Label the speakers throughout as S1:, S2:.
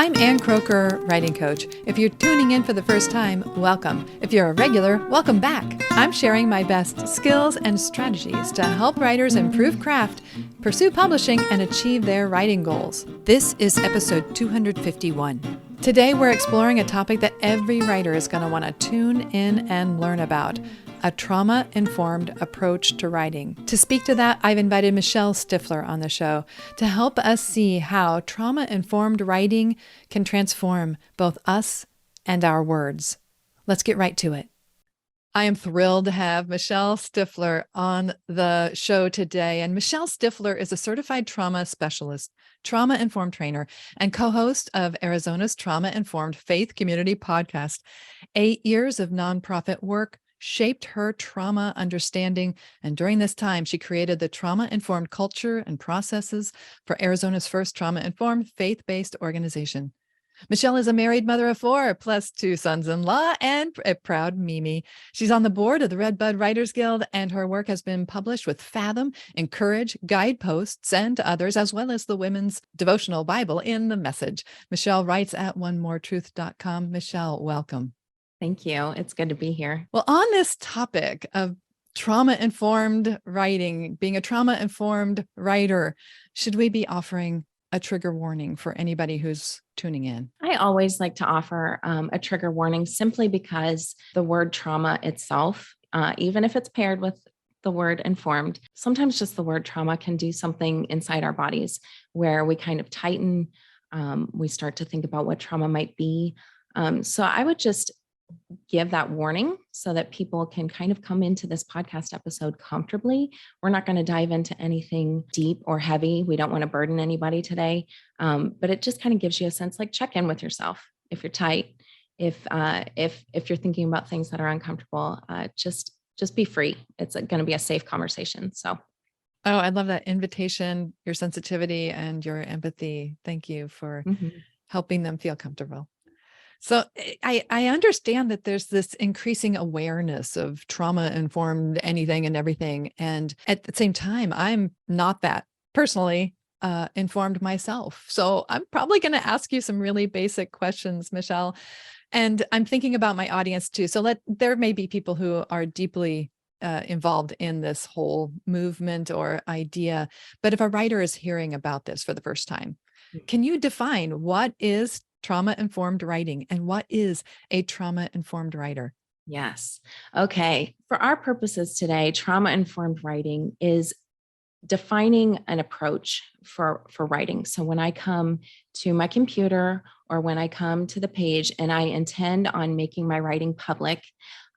S1: I'm Ann Croker, writing coach. If you're tuning in for the first time, welcome. If you're a regular, welcome back. I'm sharing my best skills and strategies to help writers improve craft, pursue publishing, and achieve their writing goals. This is episode 251. Today, we're exploring a topic that every writer is going to want to tune in and learn about: a trauma-informed approach to writing. To speak to that, I've invited Michelle Stiffler on the show to help us see how trauma-informed writing can transform both us and our words. Let's get right to it. I am thrilled to have Michelle Stiffler on the show today. And Michelle Stiffler is a certified trauma specialist, trauma-informed trainer, and co-host of Arizona's Trauma-Informed Faith Community podcast. 8 years of nonprofit work shaped her trauma understanding, and during this time, she created the trauma-informed culture and processes for Arizona's first trauma-informed faith-based organization. Michelle is a married mother of 4, plus 2 sons-in-law, and a proud Mimi. She's on the board of the Redbud Writers Guild, and her work has been published with Fathom, Encourage, Guideposts, and others, as well as the Women's Devotional Bible in the Message. Michelle writes at onemoretruth.com. Michelle, welcome.
S2: Thank you. It's good to be here.
S1: Well, on this topic of trauma-informed writing, being a trauma-informed writer, should we be offering a trigger warning for anybody who's tuning in?
S2: I always like to offer a trigger warning simply because the word trauma itself, even if it's paired with the word informed, sometimes just the word trauma can do something inside our bodies where we kind of tighten. We start to think about what trauma might be. So I would just give that warning so that people can kind of come into this podcast episode comfortably. We're not going to dive into anything deep or heavy. We don't want to burden anybody today. But it just kind of gives you a sense, like, check in with yourself. If you're tight, if you're thinking about things that are uncomfortable, just be free. It's going to be a safe conversation. So.
S1: Oh, I love that invitation, your sensitivity and your empathy. Thank you for helping them feel comfortable. So I understand that there's this increasing awareness of trauma-informed anything and everything. And at the same time, I'm not that personally informed myself. So I'm probably going to ask you some really basic questions, Michelle. And I'm thinking about my audience too. So there may be people who are deeply involved in this whole movement or idea. But if a writer is hearing about this for the first time, can you define what is trauma-informed writing and what is a trauma-informed writer?
S2: Yes. Okay. For our purposes today, trauma-informed writing is defining an approach for writing. So when I come to my computer or when I come to the page and I intend on making my writing public,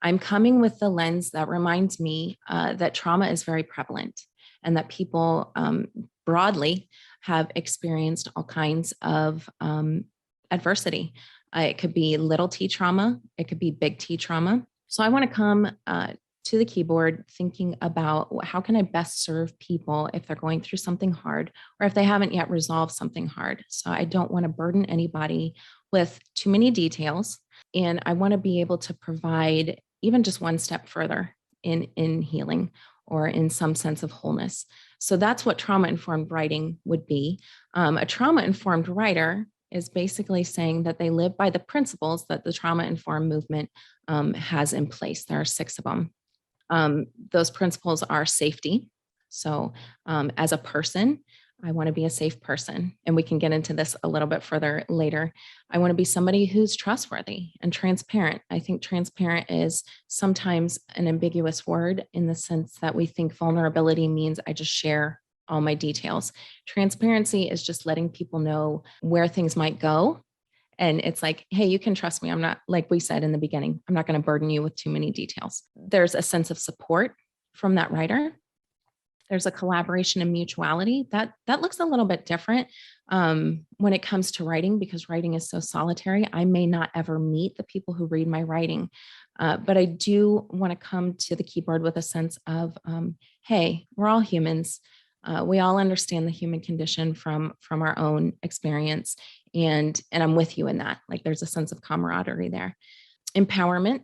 S2: I'm coming with the lens that reminds me that trauma is very prevalent and that people broadly have experienced all kinds of adversity. It could be little t trauma. It could be big T trauma. So I want to come to the keyboard thinking about how can I best serve people if they're going through something hard or if they haven't yet resolved something hard. So I don't want to burden anybody with too many details. And I want to be able to provide even just one step further in healing or in some sense of wholeness. So that's what trauma-informed writing would be. A trauma-informed writer is basically saying that they live by the principles that the trauma-informed movement has in place. There are 6 of them. Those principles are safety. So as a person, I want to be a safe person. And we can get into this a little bit further later. I want to be somebody who's trustworthy and transparent. I think transparent is sometimes an ambiguous word in the sense that we think vulnerability means I just share all my details. Transparency is just letting people know where things might go. And it's like, hey, you can trust me. I'm not, like we said in the beginning, I'm not going to burden you with too many details. There's a sense of support from that writer. There's a collaboration and mutuality that looks a little bit different when it comes to writing, because writing is so solitary. I may not ever meet the people who read my writing, but I do want to come to the keyboard with a sense of, hey, we're all humans. We all understand the human condition from our own experience. And I'm with you in that. Like, there's a sense of camaraderie there. Empowerment.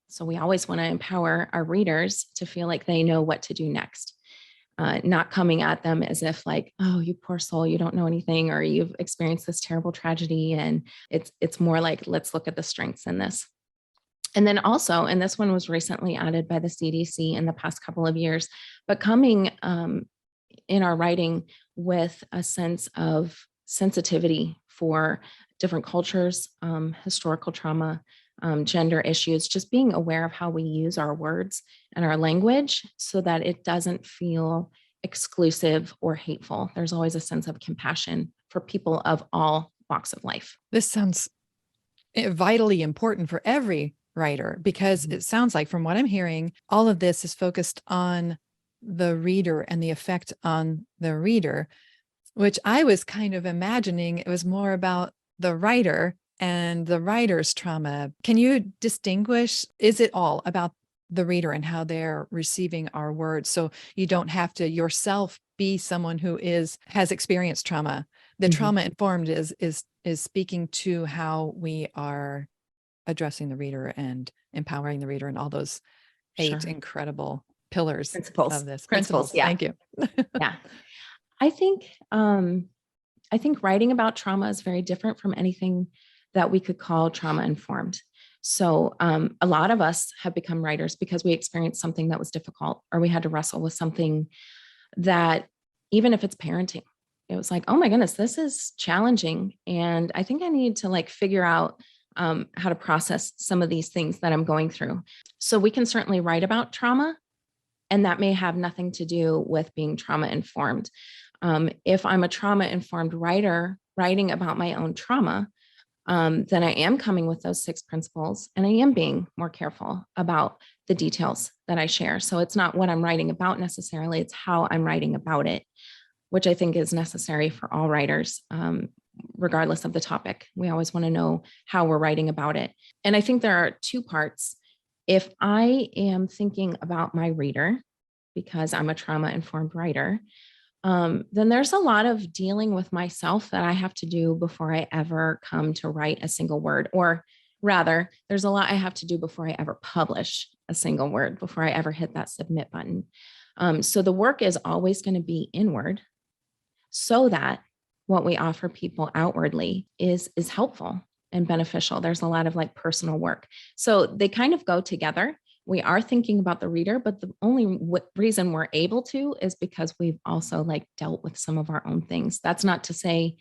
S2: So we always want to empower our readers to feel like they know what to do next. not coming at them as if like, oh, you poor soul, you don't know anything, or you've experienced this terrible tragedy. And it's more like, let's look at the strengths in this. And then also, and this one was recently added by the CDC in the past couple of years, but coming in our writing with a sense of sensitivity for different cultures, historical trauma, gender issues, just being aware of how we use our words and our language so that it doesn't feel exclusive or hateful. There's always a sense of compassion for people of all walks of life.
S1: This sounds vitally important for every writer, because it sounds like, from what I'm hearing, all of this is focused on the reader and the effect on the reader, which I was kind of imagining it was more about the writer and the writer's trauma. Can you distinguish, is it all about the reader and how they're receiving our words? So you don't have to yourself be someone who has experienced trauma. The trauma informed is speaking to how we are addressing the reader and empowering the reader, and all those 8 incredible pillars
S2: Principles
S1: of this.
S2: Principles. Yeah.
S1: Thank you.
S2: Yeah. I think writing about trauma is very different from anything that we could call trauma informed. So a lot of us have become writers because we experienced something that was difficult, or we had to wrestle with something that, even if it's parenting, it was like, oh my goodness, this is challenging. And I think I need to like figure out how to process some of these things that I'm going through. So we can certainly write about trauma, and that may have nothing to do with being trauma informed. If I'm a trauma informed writer writing about my own trauma, then I am coming with those 6 principles, and I am being more careful about the details that I share. So it's not what I'm writing about necessarily, it's how I'm writing about it, which I think is necessary for all writers, regardless of the topic. We always want to know how we're writing about it. And I think there are 2 parts. If I am thinking about my reader, because I'm a trauma-informed writer, then there's a lot of dealing with myself that I have to do before I ever come to write a single word. Or rather, there's a lot I have to do before I ever publish a single word, before I ever hit that submit button. So the work is always going to be inward, so that what we offer people outwardly is helpful and beneficial. There's a lot of like personal work. So they kind of go together. We are thinking about the reader, but the only reason we're able to is because we've also like dealt with some of our own things. That's not to say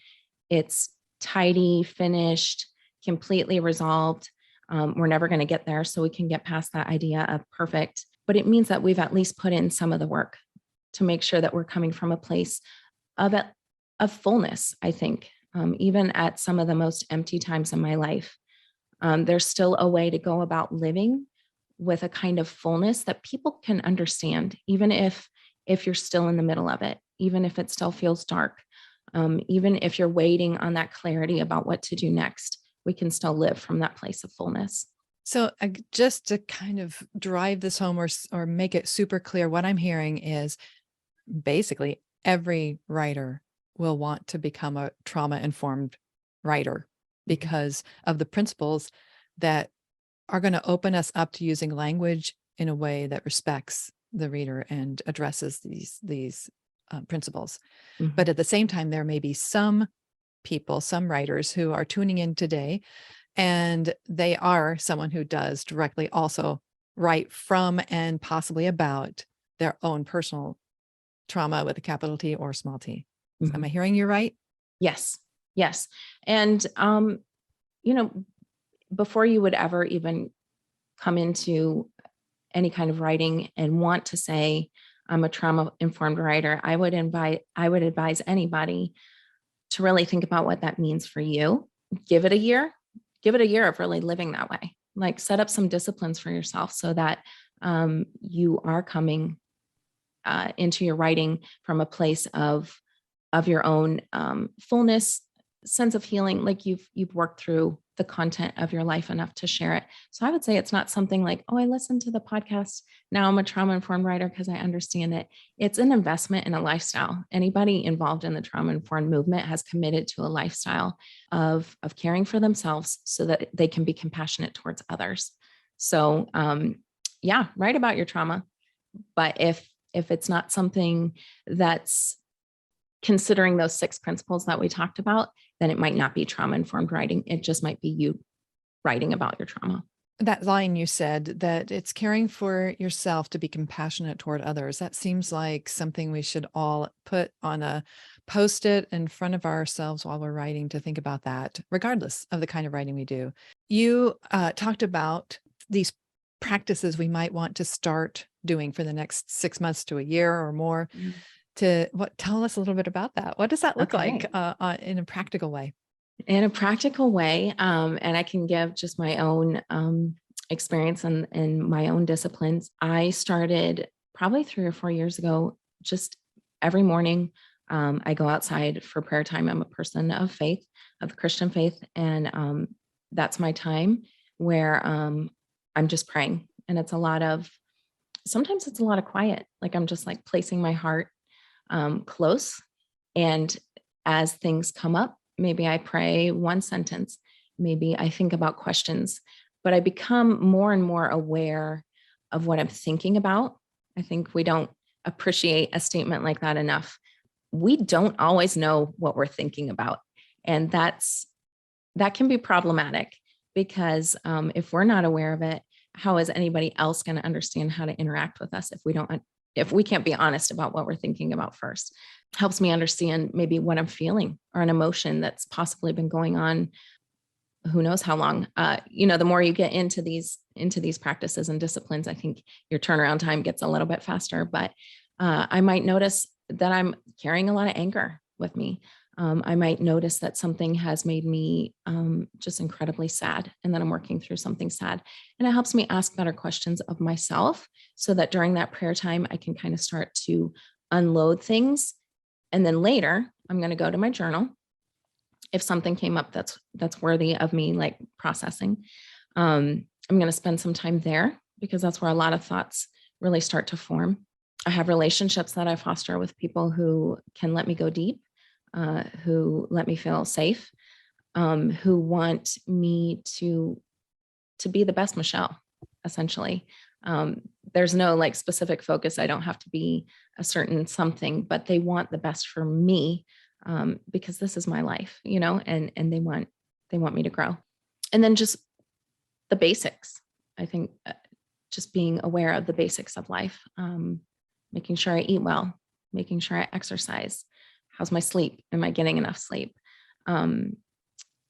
S2: it's tidy, finished, completely resolved. We're never going to get there. So we can get past that idea of perfect, but it means that we've at least put in some of the work to make sure that we're coming from a place of fullness. I think, even at some of the most empty times in my life, there's still a way to go about living with a kind of fullness that people can understand, even if you're still in the middle of it, even if it still feels dark, even if you're waiting on that clarity about what to do next, we can still live from that place of fullness.
S1: So just to kind of drive this home, or make it super clear, what I'm hearing is basically every writer will want to become a trauma-informed writer because of the principles that are going to open us up to using language in a way that respects the reader and addresses these principles. But at the same time, there may be some people, some writers who are tuning in today, and they are someone who does directly also write from and possibly about their own personal trauma with a capital T or small t. Am I hearing you right?
S2: Yes. Yes. And, before you would ever even come into any kind of writing and want to say, I'm a trauma-informed writer, I would advise anybody to really think about what that means for you. Give it a year of really living that way. Like, set up some disciplines for yourself so that you are coming into your writing from a place of your own fullness, sense of healing, like you've worked through the content of your life enough to share it. So I would say it's not something like, oh, I listened to the podcast, now I'm a trauma-informed writer because I understand it. It's an investment in a lifestyle. Anybody involved in the trauma-informed movement has committed to a lifestyle of caring for themselves so that they can be compassionate towards others. So write about your trauma. But if If it's not something that's considering those 6 principles that we talked about, then it might not be trauma-informed writing. It just might be you writing about your trauma.
S1: That line you said, that it's caring for yourself to be compassionate toward others. That seems like something we should all put on a post-it in front of ourselves while we're writing, to think about that, regardless of the kind of writing we do. You talked about these practices we might want to start doing for the next 6 months to a year or more. Tell us a little bit about that. What does that look like in a practical way?
S2: In a practical way, and I can give just my own experience and my own disciplines. I started probably 3 or 4 years ago. Just every morning, I go outside for prayer time. I'm a person of faith, of the Christian faith, and that's my time where I'm just praying. And sometimes it's a lot of quiet. Like I'm just like placing my heart close, and as things come up, maybe I pray one sentence, maybe I think about questions, but I become more and more aware of what I'm thinking about. I think we don't appreciate a statement like that enough. We don't always know what we're thinking about. And that can be problematic, because if we're not aware of it, how is anybody else going to understand how to interact with us if we can't be honest about what we're thinking about first? Helps me understand maybe what I'm feeling, or an emotion that's possibly been going on who knows how long. The more you get into these practices and disciplines, I think your turnaround time gets a little bit faster. But I might notice that I'm carrying a lot of anger with me. I might notice that something has made me just incredibly sad, and that I'm working through something sad. And it helps me ask better questions of myself, so that during that prayer time, I can kind of start to unload things. And then later, I'm going to go to my journal. If something came up that's worthy of me like processing, I'm going to spend some time there, because that's where a lot of thoughts really start to form. I have relationships that I foster with people who can let me go deep, who let me feel safe, who want me to be the best Michelle, essentially. There's no like specific focus. I don't have to be a certain something, but they want the best for me, because this is my life, and they want me to grow. And then just the basics. I think just being aware of the basics of life, making sure I eat well, making sure I exercise. How's my sleep? Am I getting enough sleep?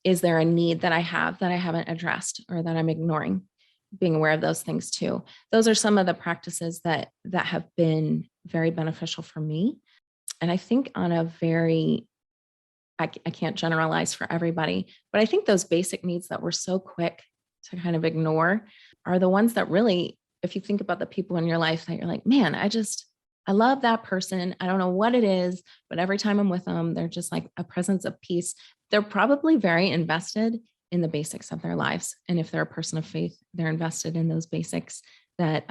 S2: Is there a need that I have that I haven't addressed or that I'm ignoring? Being aware of those things too. Those are some of the practices that have been very beneficial for me. And I think on a very, I can't generalize for everybody, but I think those basic needs that we're so quick to kind of ignore are the ones that really, if you think about the people in your life that you're like, man, I love that person. I don't know what it is, but every time I'm with them, they're just like a presence of peace. They're probably very invested in the basics of their lives. And if they're a person of faith, they're invested in those basics that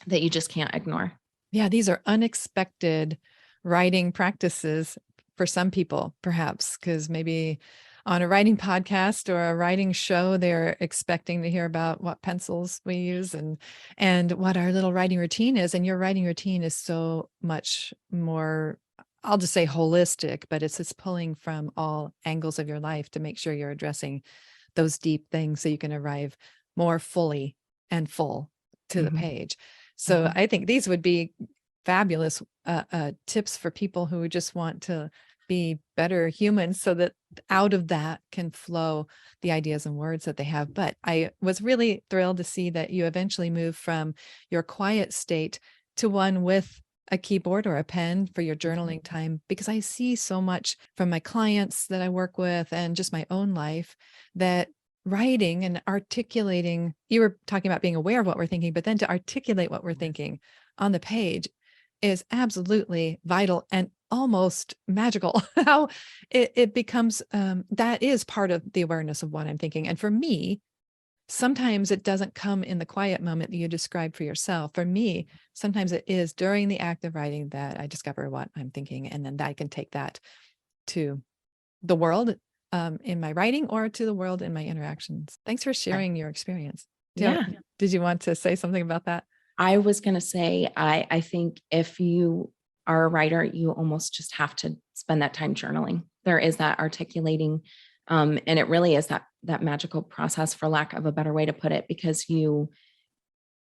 S2: you just can't ignore.
S1: Yeah, these are unexpected writing practices for some people, perhaps, because maybe on a writing podcast or a writing show, they're expecting to hear about what pencils we use and what our little writing routine is. And your writing routine is so much more, I'll just say holistic, but it's pulling from all angles of your life to make sure you're addressing those deep things so you can arrive more fully and full to the page. So I think these would be fabulous tips for people who just want to be better humans, so that out of that can flow the ideas and words that they have. But I was really thrilled to see that you eventually moved from your quiet state to one with a keyboard or a pen for your journaling time, because I see so much from my clients that I work with and just my own life that writing and articulating, you were talking about being aware of what we're thinking, but then to articulate what we're thinking on the page is absolutely vital and almost magical. How it becomes, that is part of the awareness of what I'm thinking. And for me, sometimes it doesn't come in the quiet moment that you described for yourself. For me, sometimes it is during the act of writing that I discover what I'm thinking, and then I can take that to the world in my writing, or to the world in my interactions. Thanks for sharing your experience.
S2: Yeah.
S1: Did you want to say something about that?
S2: I was going to say, I think if you are a writer, you almost just have to spend that time journaling. There is that articulating, and it really is that magical process, for lack of a better way to put it, because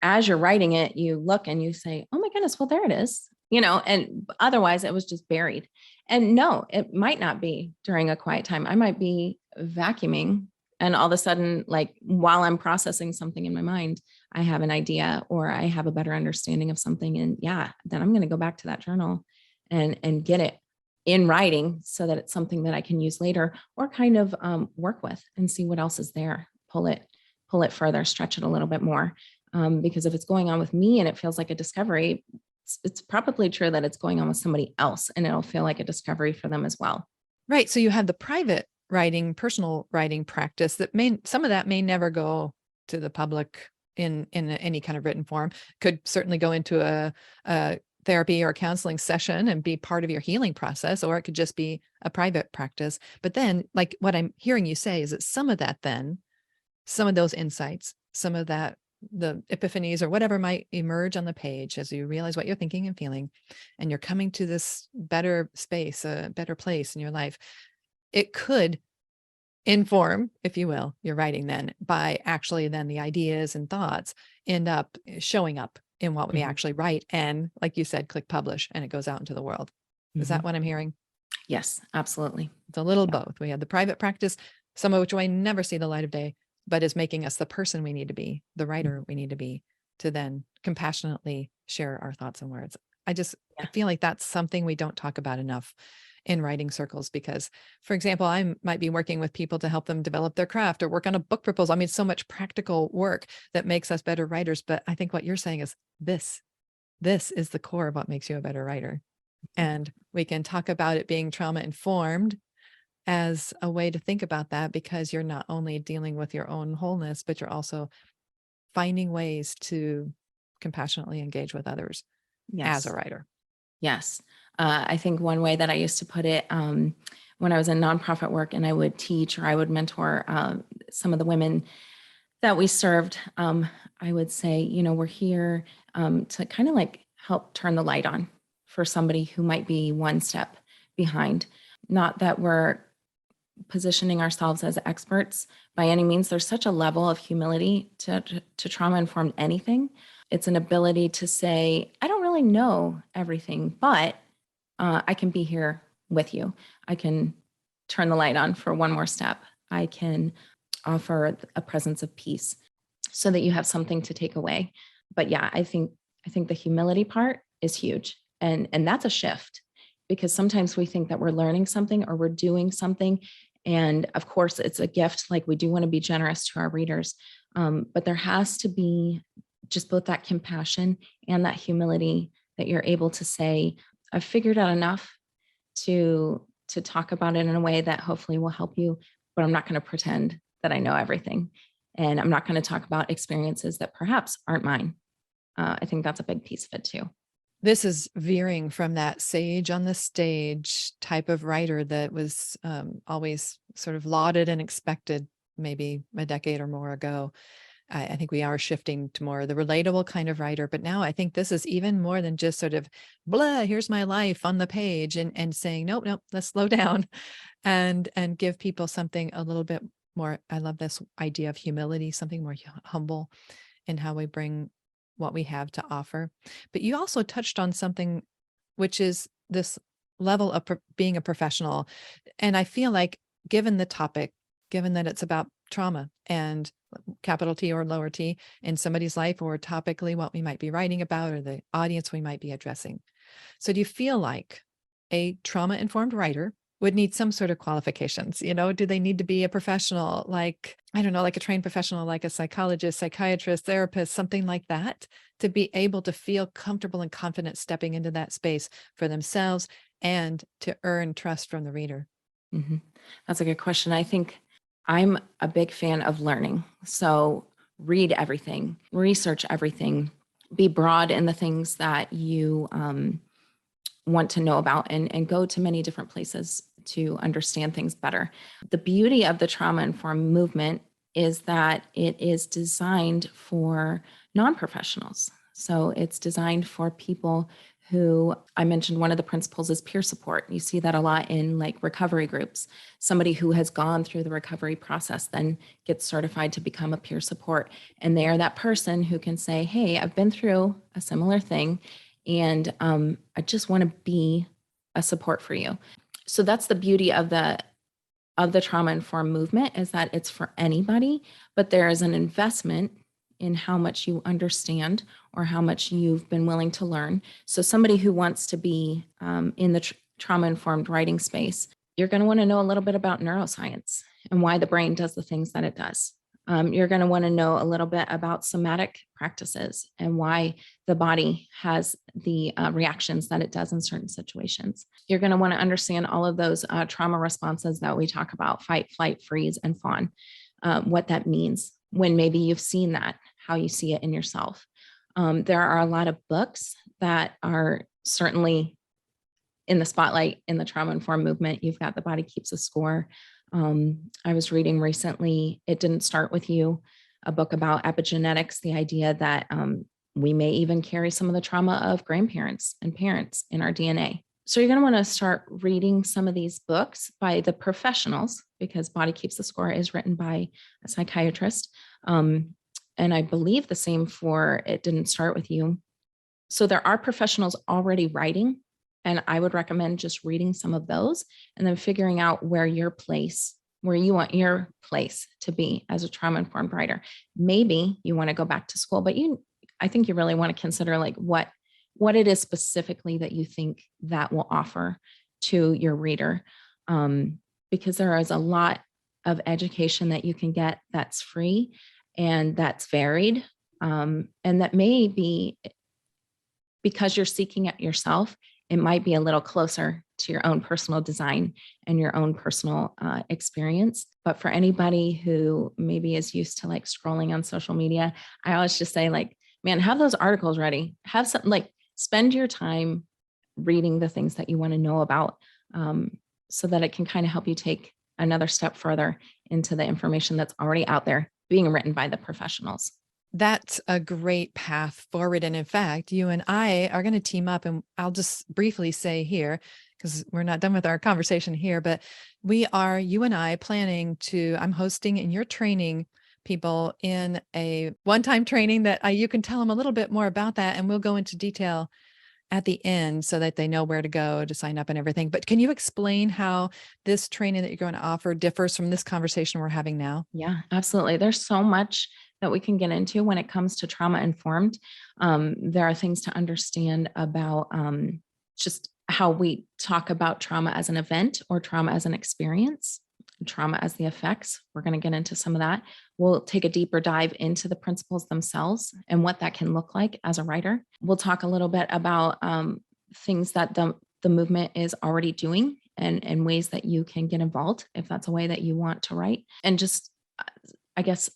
S2: as you're writing it, you look and you say, oh my goodness, well, there it is, and otherwise it was just buried. And no, it might not be during a quiet time. I might be vacuuming, and all of a sudden, like while I'm processing something in my mind, I have an idea or I have a better understanding of something. And yeah, then I'm going to go back to that journal and get it in writing so that it's something that I can use later, or kind of work with and see what else is there, pull it further, stretch it a little bit more. Because if it's going on with me and it feels like a discovery, it's probably true that it's going on with somebody else and it'll feel like a discovery for them as well.
S1: Right. So you have the private writing, personal writing practice some of that may never go to the public in any kind of written form. Could certainly go into a therapy or counseling session and be part of your healing process, or it could just be a private practice. But then, like what I'm hearing you say is that some of those insights, some of that, the epiphanies or whatever might emerge on the page as you realize what you're thinking and feeling, and you're coming to this better space, a better place in your life. It could inform, if you will, your writing then, by actually then the ideas and thoughts end up showing up in what we actually write. And like you said, click publish and it goes out into the world. Is that what I'm hearing?
S2: Yes, absolutely.
S1: It's a little both. We have the private practice, some of which may never see the light of day, but is making us the person we need to be, the writer we need to be, to then compassionately share our thoughts and words. I feel like that's something we don't talk about enough in writing circles, because, for example, I might be working with people to help them develop their craft or work on a book proposal. I mean, so much practical work that makes us better writers. But I think what you're saying is this is the core of what makes you a better writer. And we can talk about it being trauma informed as a way to think about that, because you're not only dealing with your own wholeness, but you're also finding ways to compassionately engage with others as a writer.
S2: Yes. I think one way that I used to put it, when I was in nonprofit work and I would teach or I would mentor some of the women that we served, I would say, we're here to kind of like help turn the light on for somebody who might be one step behind. Not that we're positioning ourselves as experts by any means. There's such a level of humility to trauma-informed anything. It's an ability to say, I don't really know everything, but I can be here with you. I can turn the light on for one more step. I can offer a presence of peace so that you have something to take away. But yeah, I think the humility part is huge. And that's a shift, because sometimes we think that we're learning something or we're doing something. And of course, it's a gift. Like, we do want to be generous to our readers. But there has to be just both that compassion and that humility, that you're able to say, I've figured out enough to talk about it in a way that hopefully will help you, but I'm not going to pretend that I know everything. And I'm not going to talk about experiences that perhaps aren't mine. I think that's a big piece of it too.
S1: This is veering from that sage on the stage type of writer that was always sort of lauded and expected maybe a decade or more ago. I think we are shifting to more the relatable kind of writer. But now I think this is even more than just sort of, blah, here's my life on the page, and saying, nope, let's slow down and give people something a little bit more. I love this idea of humility, something more humble in how we bring what we have to offer. But you also touched on something, which is this level of being a professional. And I feel like, given the topic, given that it's about trauma and capital T or lower T in somebody's life, or topically what we might be writing about or the audience we might be addressing. So do you feel like a trauma-informed writer would need some sort of qualifications? Do they need to be a professional, like, I don't know, like a trained professional, like a psychologist, psychiatrist, therapist, something like that, to be able to feel comfortable and confident stepping into that space for themselves and to earn trust from the reader?
S2: Mm-hmm. That's a good question. I think I'm a big fan of learning. So read everything, research everything, be broad in the things that you want to know about, and go to many different places to understand things better. The beauty of the trauma-informed movement is that it is designed for non-professionals. So it's designed for people who, I mentioned one of the principles is peer support. You see that a lot in like recovery groups. Somebody who has gone through the recovery process then gets certified to become a peer support. And they are that person who can say, hey, I've been through a similar thing, and I just want to be a support for you. So that's the beauty of the trauma informed movement, is that it's for anybody, but there is an investment in how much you understand or how much you've been willing to learn. So somebody who wants to be in the trauma informed writing space, you're going to want to know a little bit about neuroscience and why the brain does the things that it does. You're going to want to know a little bit about somatic practices and why the body has the reactions that it does in certain situations. You're going to want to understand all of those trauma responses that we talk about: fight, flight, freeze, and fawn, what that means when maybe you've seen that, how you see it in yourself. There are a lot of books that are certainly in the spotlight in the trauma informed movement. You've got The Body Keeps a Score. I was reading recently, It Didn't Start With You, a book about epigenetics, the idea that we may even carry some of the trauma of grandparents and parents in our DNA. So you're going to want to start reading some of these books by the professionals, because Body Keeps the Score is written by a psychiatrist. And I believe the same for It Didn't Start With You. So there are professionals already writing, and I would recommend just reading some of those and then figuring out where you want your place to be as a trauma-informed writer. Maybe you want to go back to school, but I think you really want to consider like what it is specifically that you think that will offer to your reader. Because there is a lot of education that you can get that's free and that's varied. And that may be, because you're seeking it yourself, it might be a little closer to your own personal design and your own personal experience. But for anybody who maybe is used to like scrolling on social media, I always just say like, man, have those articles ready. Have some, like, spend your time reading the things that you want to know about, so that it can kind of help you take another step further into the information that's already out there being written by the professionals.
S1: That's a great path forward. And in fact, you and I are going to team up, and I'll just briefly say here, because we're not done with our conversation here, but you and I planning I'm hosting and you're training people in a one-time training that you can tell them a little bit more about that. And we'll go into detail at the end so that they know where to go to sign up and everything. But can you explain how this training that you're going to offer differs from this conversation we're having now?
S2: Yeah, absolutely. There's so much that we can get into when it comes to trauma informed. There are things to understand about just how we talk about trauma as an event or trauma as an experience, trauma as the effects. We're going to get into some of that. We'll take a deeper dive into the principles themselves and what that can look like as a writer. We'll talk a little bit about things that the movement is already doing and ways that you can get involved if that's a way that you want to write. And just, I guess,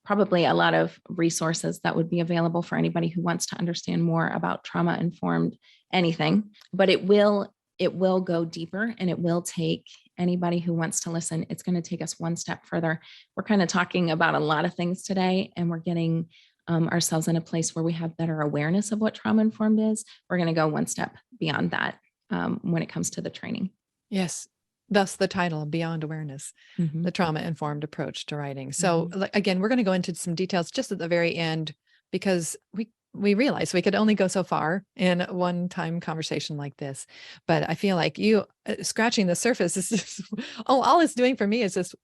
S2: probably a lot of resources that would be available for anybody who wants to understand more about trauma informed anything. But it will go deeper, and it will take anybody who wants to listen. It's going to take us one step further. We're kind of talking about a lot of things today, and we're getting ourselves in a place where we have better awareness of what trauma informed is. We're going to go one step beyond that when it comes to the training.
S1: Yes. Thus the title, Beyond Awareness, the trauma-informed approach to writing. So again, we're going to go into some details just at the very end, because we realized we could only go so far in a one-time conversation like this. But I feel like you scratching the surface is just, all it's doing for me is just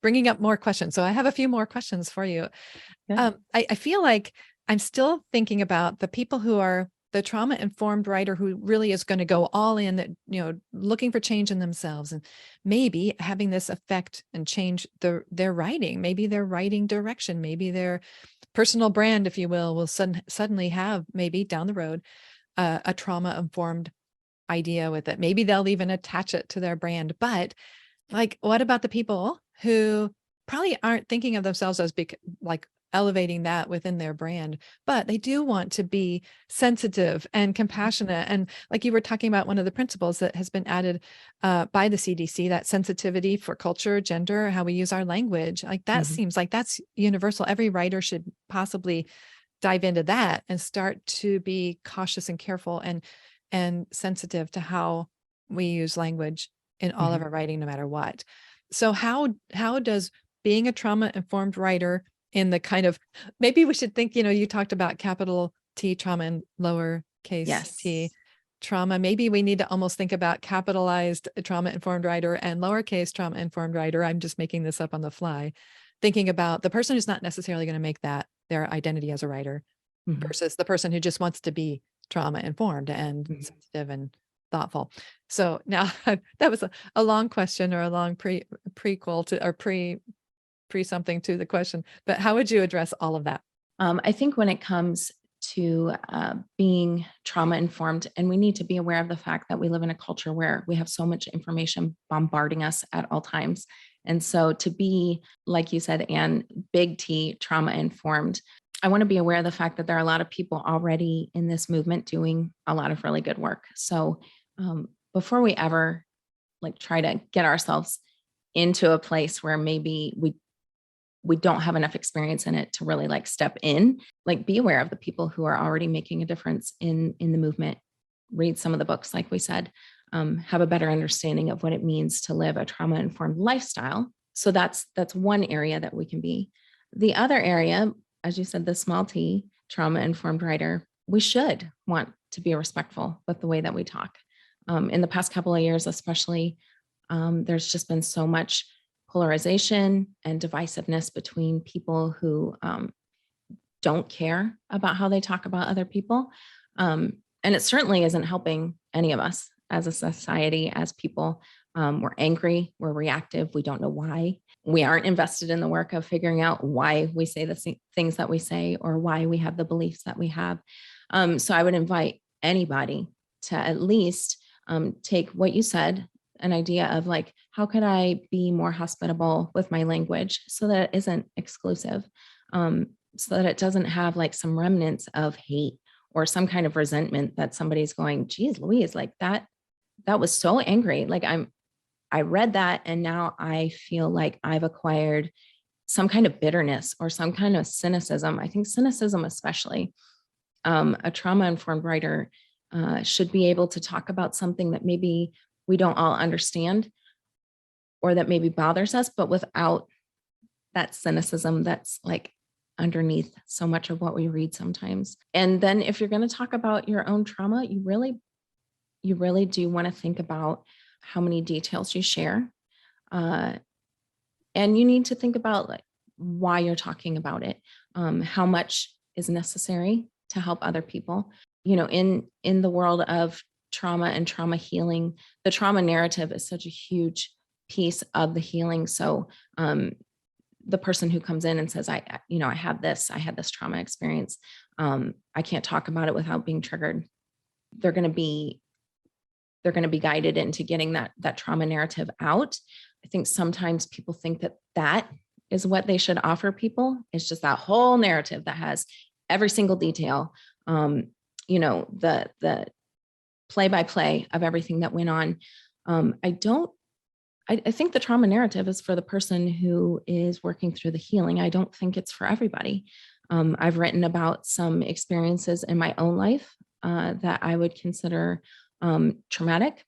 S1: bringing up more questions. So I have a few more questions for you. I feel like I'm still thinking about the people who are the trauma-informed writer who really is going to go all in, that, looking for change in themselves and maybe having this affect and change their writing, maybe their writing direction, maybe their personal brand, if you will suddenly have, maybe down the road, a trauma-informed idea with it. Maybe they'll even attach it to their brand. But like, what about the people who probably aren't thinking of themselves as like elevating that within their brand, but they do want to be sensitive and compassionate? And like you were talking about, one of the principles that has been added by the CDC, that sensitivity for culture, gender, how we use our language, like that seems like that's universal. Every writer should possibly dive into that and start to be cautious and careful and sensitive to how we use language in all of
S2: Mhm.
S1: our writing, no matter what. So how does being a trauma-informed writer in the kind of, maybe we should think, you talked about capital T trauma and lowercase t
S2: Yes.
S1: trauma. Maybe we need to almost think about capitalized trauma-informed writer and lowercase trauma-informed writer. I'm just making this up on the fly, thinking about the person who's not necessarily going to make that their identity as a writer
S2: Mhm.
S1: versus the person who just wants to be trauma informed and
S2: Mhm.
S1: sensitive and thoughtful. So now that was a long question, or a long prequel to, or pre something to the question, but how would you address all of that?
S2: I think when it comes to being trauma informed, and we need to be aware of the fact that we live in a culture where we have so much information bombarding us at all times. And so to be, like you said, Anne, big T, trauma informed, I want to be aware of the fact that there are a lot of people already in this movement doing a lot of really good work. So before we ever like try to get ourselves into a place where maybe we don't have enough experience in it to really like step in, like be aware of the people who are already making a difference in the movement. Read some of the books, like we said, have a better understanding of what it means to live a trauma informed lifestyle. So that's one area that we can be. The other area, as you said, the small T, trauma informed writer, we should want to be respectful with the way that we talk. In the past couple of years, especially, there's just been so much polarization and divisiveness between people who don't care about how they talk about other people. And it certainly isn't helping any of us as a society, as people. We're angry, we're reactive, we don't know why. We aren't invested in the work of figuring out why we say the things that we say or why we have the beliefs that we have. So I would invite anybody to at least take what you said, an idea of like, how could I be more hospitable with my language so that it isn't exclusive, so that it doesn't have like some remnants of hate or some kind of resentment that somebody's going, geez, Louise, like that was so angry. Like I read that and now I feel like I've acquired some kind of bitterness or some kind of cynicism. I think cynicism, especially, a trauma informed writer should be able to talk about something that maybe we don't all understand or that maybe bothers us, but without that cynicism that's like underneath so much of what we read sometimes. And then if you're going to talk about your own trauma, you really do want to think about how many details you share. Uh, and you need to think about like why you're talking about it, how much is necessary to help other people. In the world of trauma and trauma healing, the trauma narrative is such a huge piece of the healing. So the person who comes in and says, I had this trauma experience, I can't talk about it without being triggered, they're going to be guided into getting that trauma narrative out. I think sometimes people think that is what they should offer people. It's just that whole narrative that has every single detail, the play by play of everything that went on. I think the trauma narrative is for the person who is working through the healing. I don't think it's for everybody. I've written about some experiences in my own life that I would consider traumatic.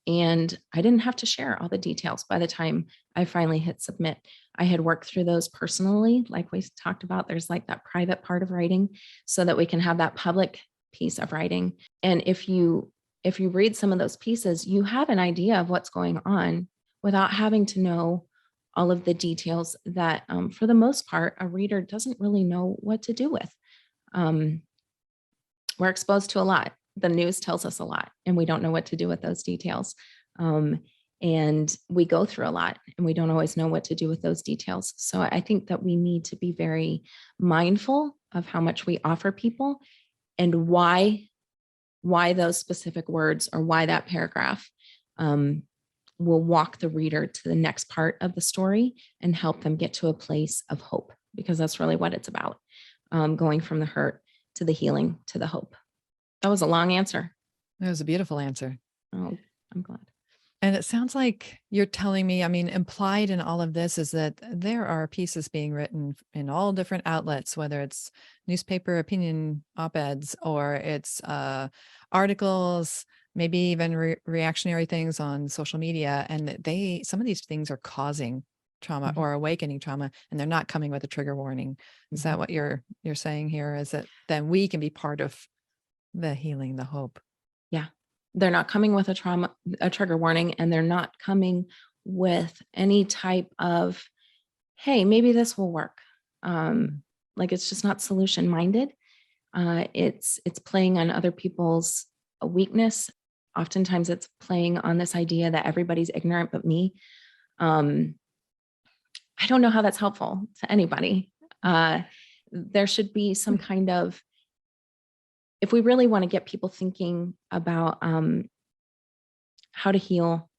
S2: And I didn't have to share all the details by the time I finally hit submit. I had worked through those personally, like we talked about. There's like that private part of writing so that we can have that public piece of writing. And if you read some of those pieces, you have an idea of what's going on without having to know all of the details that, for the most part, a reader doesn't really know what to do with. We're exposed to a lot. The news tells us a lot, and we don't know what to do with those details. And we go through a lot, and we don't always know what to do with those details. So I think that we need to be very mindful of how much we offer people and why those specific words or why that paragraph will walk the reader to the next part of the story and help them get to a place of hope, because that's really what it's about, going from the hurt to the healing to the hope. That was a long answer.
S1: That was a beautiful answer.
S2: Oh, I'm glad.
S1: And it sounds like you're telling me, I mean, implied in all of this is that there are pieces being written in all different outlets, whether it's newspaper opinion op-eds or it's articles, maybe even reactionary things on social media. And that some of these things are causing trauma
S2: Mhm,
S1: or awakening trauma, and they're not coming with a trigger warning. Is that
S2: mhm.
S1: what you're saying here? Is that then we can be part of the healing, the hope?
S2: Yeah. They're not coming with a trigger warning, and they're not coming with any type of, hey, maybe this will work. Um,
S1: Mm.
S2: like it's just not solution minded. It's playing on other people's weakness. Oftentimes, it's playing on this idea that everybody's ignorant but me. Um, I don't know how that's helpful to anybody. Uh, there should be some kind of, if we really want to get people thinking about how to heal,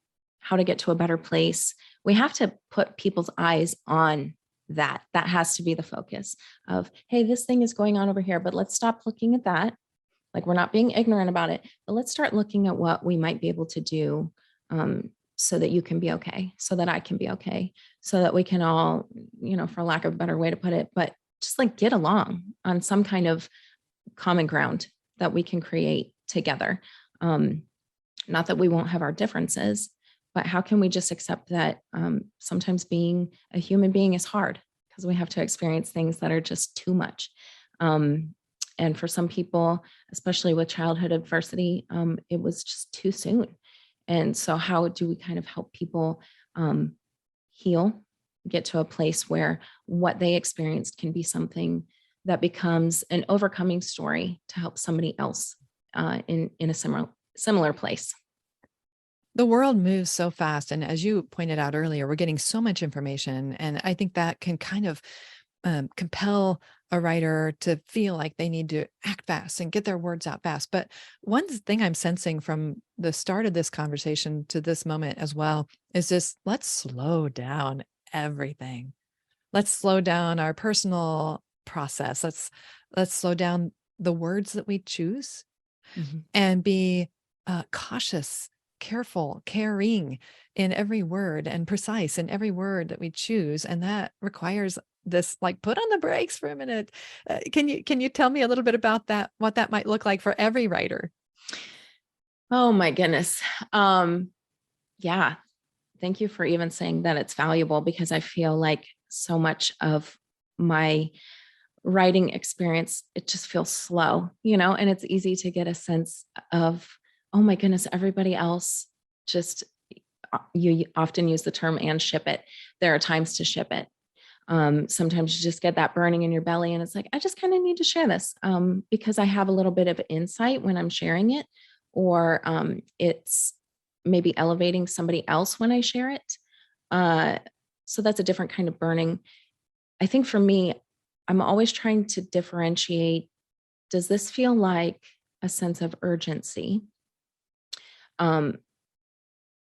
S2: how to get to a better place, we have to put people's eyes on that. That has to be the focus of, hey, this thing is going on over here, but let's stop looking at that. Like we're not being ignorant about it, but let's start looking at what we might be able to do, so that you can be okay, so that I can be okay, so that we can all, for lack of a better way to put it, but just like get along on some kind of common ground that we can create together. Um, Not that we won't have our differences, but how can we just accept that sometimes being a human being is hard because we have to experience things that are just too much. Um, and for some people, especially with childhood adversity, it was just too soon. And so, how do we kind of help people um, heal, get to a place where what they experienced can be something that becomes an overcoming story to help somebody else in a similar place?
S1: The world moves so fast. And as you pointed out earlier, we're getting so much information. And I think that can kind of compel a writer to feel like they need to act fast and get their words out fast. But one thing I'm sensing from the start of this conversation to this moment as well is just let's slow down everything. Let's slow down our personal process. Let's slow down the words that we choose
S2: Mhm.
S1: and be cautious, careful, caring in every word and precise in every word that we choose. And that requires this like put on the brakes for a minute. Can you tell me a little bit about that, what that might look like for every writer?
S2: Oh my goodness. Um, yeah. Thank you for even saying that it's valuable because I feel like so much of my writing experience, it just feels slow, and it's easy to get a sense of, oh my goodness, everybody else just, you often use the term and ship it. There are times to ship it. Sometimes you just get that burning in your belly and it's like, I just kind of need to share this because I have a little bit of insight when I'm sharing it, or it's maybe elevating somebody else when I share it. Uh, so that's a different kind of burning. I think for me, I'm always trying to differentiate, does this feel like a sense of urgency? Um,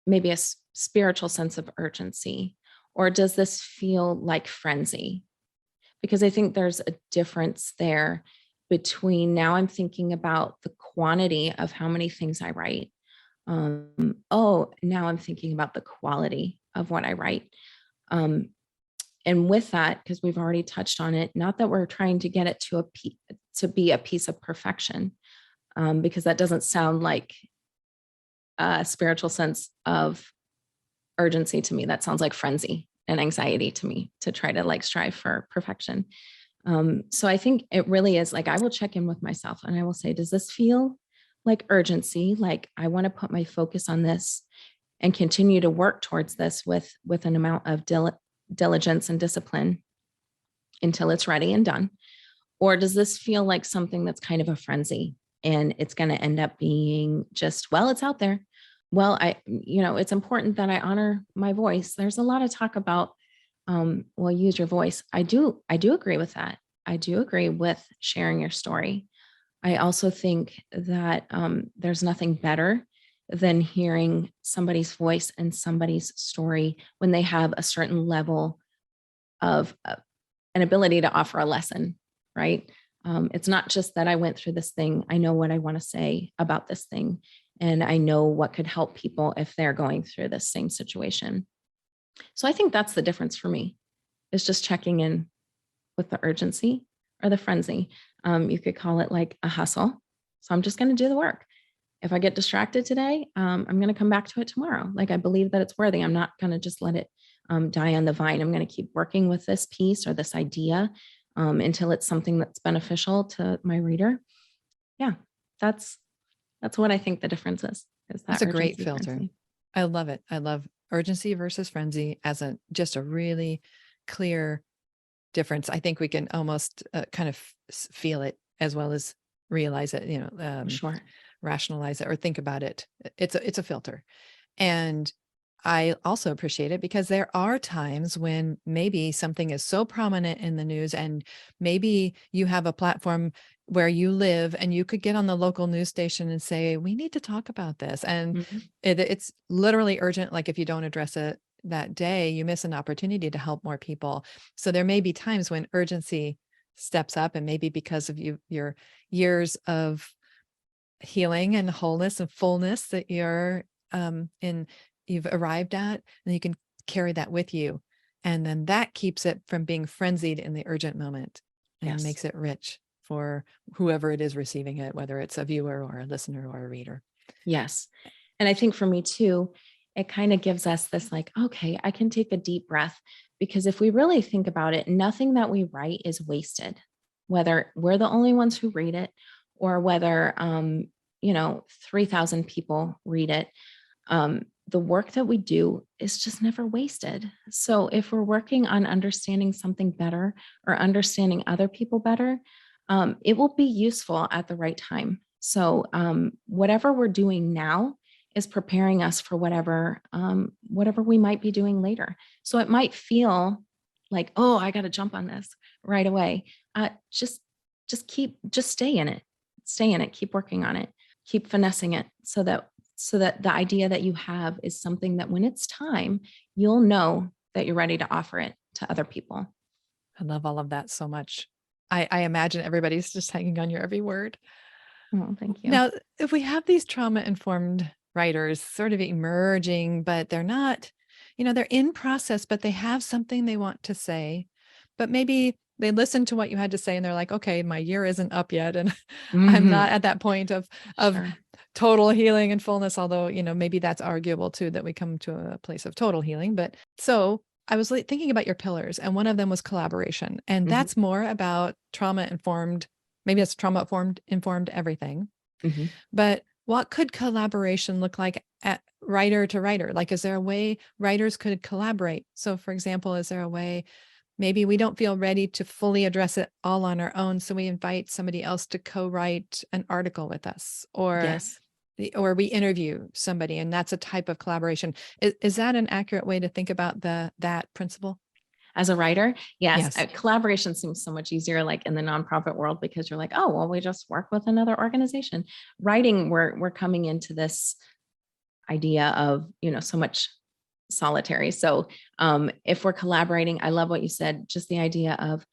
S2: Maybe a spiritual sense of urgency, or does this feel like frenzy? Because I think there's a difference there between now I'm thinking about the quantity of how many things I write. Oh, now I'm thinking about the quality of what I write. Um, and with that, because we've already touched on it, not that we're trying to get it to be a piece of perfection, because that doesn't sound like a spiritual sense of urgency to me. That sounds like frenzy and anxiety to me to try to like strive for perfection. So I think it really is like I will check in with myself and I will say, does this feel like urgency? Like I want to put my focus on this and continue to work towards this with an amount of diligence and discipline until it's ready and done? Or does this feel like something that's kind of a frenzy and it's going to end up being just, well, it's out there. Well, it's important that I honor my voice. There's a lot of talk about, well, use your voice. I do agree with that. I do agree with sharing your story. I also think that there's nothing better than hearing somebody's voice and somebody's story when they have a certain level of an ability to offer a lesson, right? It's not just that I went through this thing. I know what I want to say about this thing. and I know what could help people if they're going through this same situation. So I think that's the difference for me, is just checking in with the urgency or the frenzy. You could call it like a hustle. So I'm just going to do the work. If I get distracted today, I'm going to come back to it tomorrow. Like, I believe that it's worthy. I'm not going to just let it die on the vine. I'm going to keep working with this piece or this idea until it's something that's beneficial to my reader. Yeah, that's what I think the difference is that
S1: That's a great
S2: urgency,
S1: filter.
S2: frenzy.
S1: I love it. I love urgency versus frenzy as just a really clear difference. I think we can almost kind of feel it as well as realize it,
S2: Sure.
S1: rationalize it or think about it. It's a filter. And I also appreciate it because there are times when maybe something is so prominent in the news, and maybe you have a platform where you live and you could get on the local news station and say, we need to talk about this. And
S2: Mhm.
S1: it's literally urgent. Like, if you don't address it that day, you miss an opportunity to help more people. So there may be times when urgency steps up, and maybe because of your years of healing and wholeness and fullness that you've arrived at, and you can carry that with you. And then that keeps it from being frenzied in the urgent moment and
S2: Yes.
S1: makes it rich for whoever it is receiving it, whether it's a viewer or a listener or a reader.
S2: Yes. And I think for me too, it kind of gives us this like, okay, I can take a deep breath, because if we really think about it, nothing that we write is wasted, whether we're the only ones who read it or whether, 3,000 people read it. The work that we do is just never wasted. So if we're working on understanding something better or understanding other people better, it will be useful at the right time. So whatever we're doing now is preparing us for whatever we might be doing later. So it might feel like, oh, I got to jump on this right away. Just stay in it, keep working on it, keep finessing it, so that the idea that you have is something that when it's time, you'll know that you're ready to offer it to other people.
S1: I love all of that so much. I imagine everybody's just hanging on your every word.
S2: Oh, thank you.
S1: Now, if we have these trauma-informed writers sort of emerging, but they're not, they're in process, but they have something they want to say, but maybe they listen to what you had to say and they're like, okay, my year isn't up yet. And I'm
S2: Mhm.
S1: not at that point of
S2: Sure.
S1: total healing and fullness, although, maybe that's arguable too, that we come to a place of total healing. But so I was thinking about your pillars, and one of them was collaboration. And
S2: Mhm.
S1: that's more about trauma-informed, maybe it's trauma-informed everything.
S2: Mhm.
S1: But what could collaboration look like at writer to writer? Like, is there a way writers could collaborate? So, for example, is there a way maybe we don't feel ready to fully address it all on our own, so we invite somebody else to co-write an article with us,
S2: Yes.
S1: or we interview somebody, and that's a type of collaboration. Is that an accurate way to think about that principle?
S2: As a writer, yes,
S1: Yes.
S2: collaboration seems so much easier, like in the nonprofit world, because you're like, oh, well, we just work with another organization. Writing, we're coming into this idea of, so much solitary. So if we're collaborating, I love what you said, just the idea of,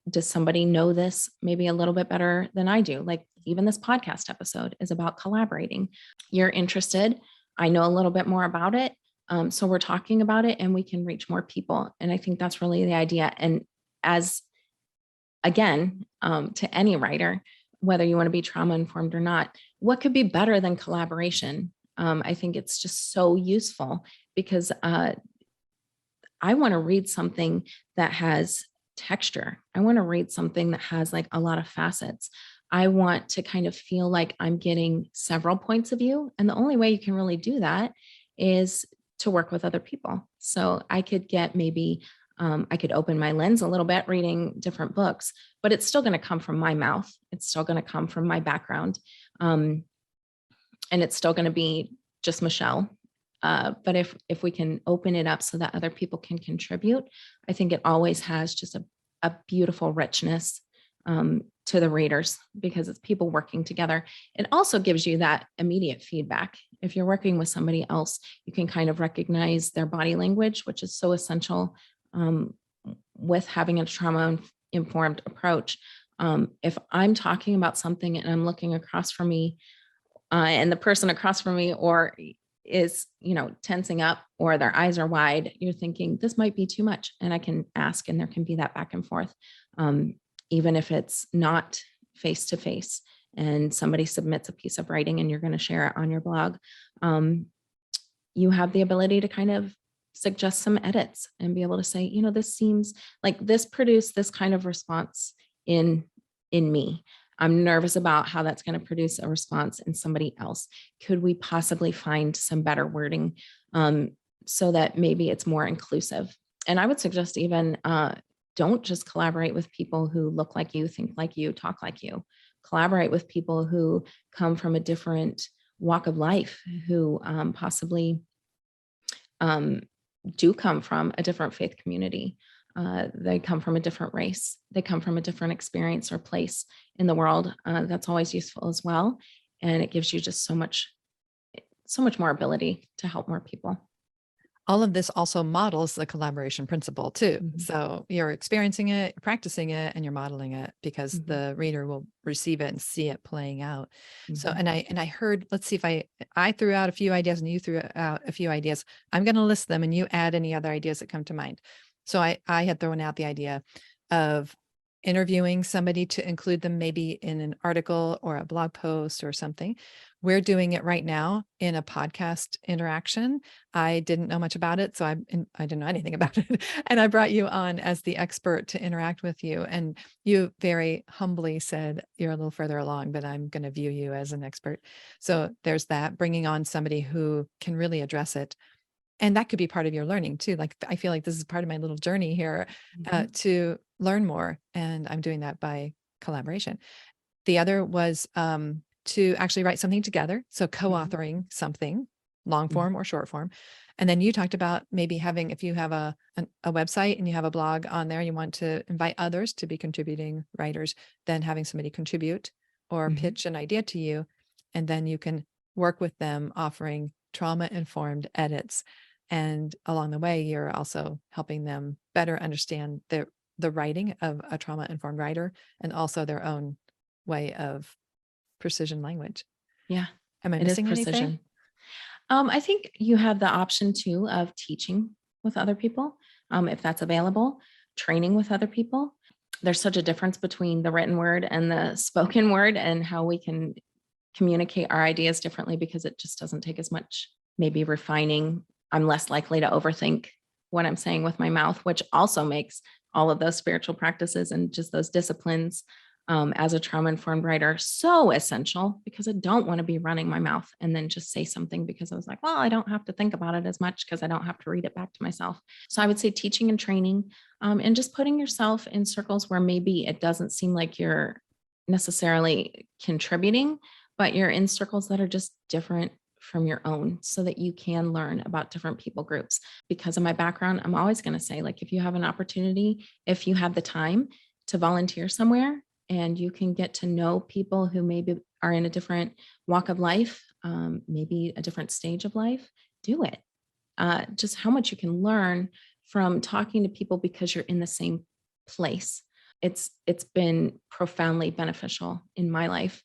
S2: does somebody know this maybe a little bit better than I do? Like, even this podcast episode is about collaborating. You're interested, I know a little bit more about it. So we're talking about it and we can reach more people. And I think that's really the idea. And as again, to any writer, whether you want to be trauma informed or not, what could be better than collaboration? I think it's just so useful, because I want to read something that has texture. I want to read something that has like a lot of facets. I want to kind of feel like I'm getting several points of view. And the only way you can really do that is to work with other people. So I could get maybe, I could open my lens a little bit reading different books, but it's still going to come from my mouth. It's still going to come from my background. Um, and it's still going to be just Michelle. But if we can open it up so that other people can contribute, I think it always has just a beautiful richness to the readers, because it's people working together. It also gives you that immediate feedback. If you're working with somebody else, you can kind of recognize their body language, which is so essential with having a trauma informed approach. If I'm talking about something and I'm looking across from me, and the person across from me or is, tensing up or their eyes are wide, you're thinking this might be too much. And I can ask, and there can be that back and forth. Even if it's not face to face and somebody submits a piece of writing and you're going to share it on your blog, you have the ability to kind of suggest some edits and be able to say, this seems like this produced this kind of response in me. I'm nervous about how that's going to produce a response in somebody else. Could we possibly find some better wording so that maybe it's more inclusive? And I would suggest even don't just collaborate with people who look like you, think like you, talk like you. Collaborate with people who come from a different walk of life, who possibly do come from a different faith community. They come from a different race. They come from a different experience or place in the world. That's always useful as well. And it gives you just so much more ability to help more people.
S1: All of this also models the collaboration principle too.
S2: Mm-hmm.
S1: So you're experiencing it, practicing it, and you're modeling it because
S2: Mm-hmm.
S1: the reader will receive it and see it playing out.
S2: Mm-hmm.
S1: So, and I heard, let's see if I threw out a few ideas and you threw out a few ideas. I'm going to list them and you add any other ideas that come to mind. So I had thrown out the idea of interviewing somebody to include them maybe in an article or a blog post or something. We're doing it right now in a podcast interaction. I didn't know much about it, so I didn't know anything about it. And I brought you on as the expert to interact with you. And you very humbly said, you're a little further along, but I'm going to view you as an expert. So there's that, bringing on somebody who can really address it. And that could be part of your learning too. Like, I feel like this is part of my little journey here to learn more. And I'm doing that by collaboration. The other was to actually write something together. So co-authoring something, long form or short form. And then you talked about maybe having, if you have a website and you have a blog on there, you want to invite others to be contributing writers, then having somebody contribute or pitch an idea to you. And then you can work with them offering trauma-informed edits. And along the way, you're also helping them better understand the writing of a trauma-informed writer and also their own way of precision language.
S2: Yeah.
S1: Am I missing anything?
S2: I think you have the option too of teaching with other people, if that's available, training with other people. There's such a difference between the written word and the spoken word and how we can communicate our ideas differently because it just doesn't take as much maybe refining. I'm less likely to overthink what I'm saying with my mouth, which also makes all of those spiritual practices and just those disciplines as a trauma-informed writer so essential, because I don't want to be running my mouth and then just say something because I was like, well, I don't have to think about it as much because I don't have to read it back to myself. So I would say teaching and training and just putting yourself in circles where maybe it doesn't seem like you're necessarily contributing, but you're in circles that are just different from your own so that you can learn about different people groups. Because of my background, I'm always going to say, like, if you have an opportunity, if you have the time to volunteer somewhere and you can get to know people who maybe are in a different walk of life, maybe a different stage of life, do it. Just how much you can learn from talking to people because you're in the same place. It's been profoundly beneficial in my life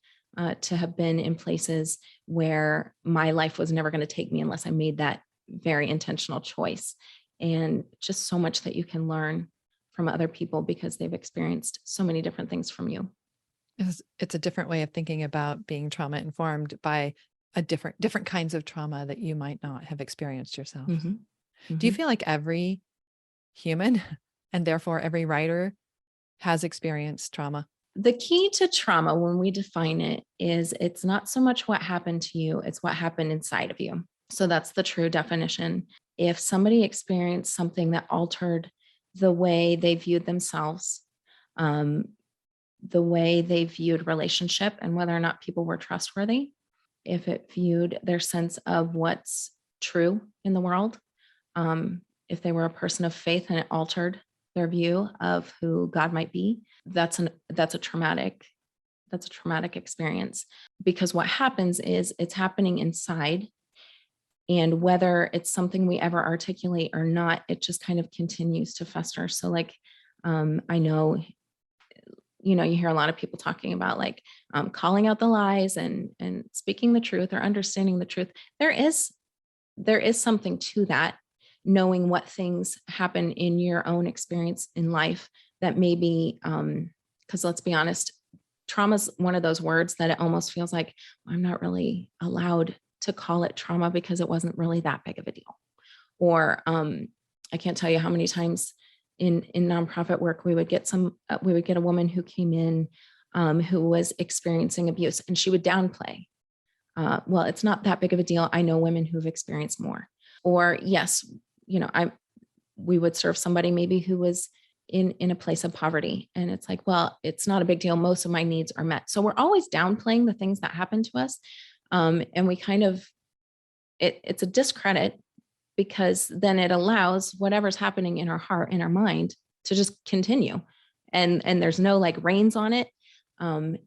S2: to have been in places where my life was never going to take me unless I made that very intentional choice. And just so much that you can learn from other people because they've experienced so many different things from you.
S1: It's a different way of thinking about being trauma informed by a different kinds of trauma that you might not have experienced yourself. Do you feel like every human and therefore every writer has experienced trauma?
S2: The key to trauma, when we define it, is it's not so much what happened to you, it's what happened inside of you. So that's the true definition. If somebody experienced something that altered the way they viewed themselves, the way they viewed relationship and whether or not people were trustworthy, if it viewed their sense of what's true in the world, if they were a person of faith and it altered their view of who God might be, that's a traumatic experience. Because what happens is it's happening inside, and whether it's something we ever articulate or not, it just kind of continues to fester. So like I know you hear a lot of people talking about like calling out the lies and speaking the truth or understanding the truth. There is something to that, knowing what things happen in your own experience in life that maybe, because let's be honest, trauma is one of those words that it almost feels like I'm not really allowed to call it trauma because it wasn't really that big of a deal. Or I can't tell you how many times in nonprofit work we would get a woman who came in who was experiencing abuse, and she would downplay. Well, it's not that big of a deal. I know women who've experienced more. Or yes, we would serve somebody maybe who was in a place of poverty, and it's like, well, it's not a big deal. Most of my needs are met. So we're always downplaying the things that happen to us, and we kind of it's a discredit, because then it allows whatever's happening in our heart, in our mind, to just continue, and there's no like reins on it.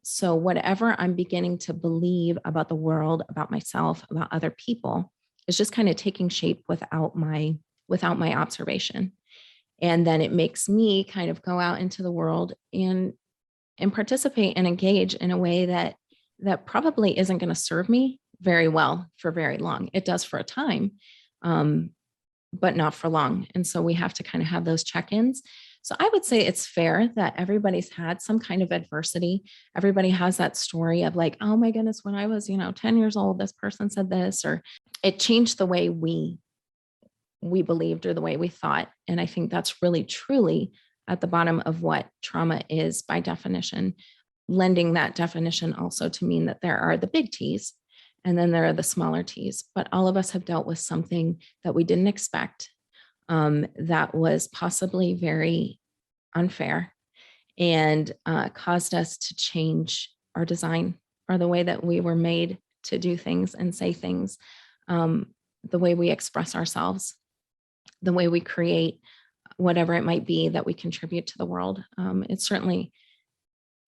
S2: So whatever I'm beginning to believe about the world, about myself, about other people, is just kind of taking shape without my observation. And then it makes me kind of go out into the world and participate and engage in a way that probably isn't going to serve me very well for very long. It does for a time, but not for long. And so we have to kind of have those check-ins. So I would say it's fair that everybody's had some kind of adversity. Everybody has that story of like, oh my goodness, when I was, 10 years old, this person said this, or it changed the way we believed or the way we thought. And I think that's really, truly at the bottom of what trauma is by definition, lending that definition also to mean that there are the big T's and then there are the smaller T's. But all of us have dealt with something that we didn't expect, that was possibly very unfair, and caused us to change our design or the way that we were made to do things and say things, the way we express ourselves, the way we create whatever it might be that we contribute to the world. It certainly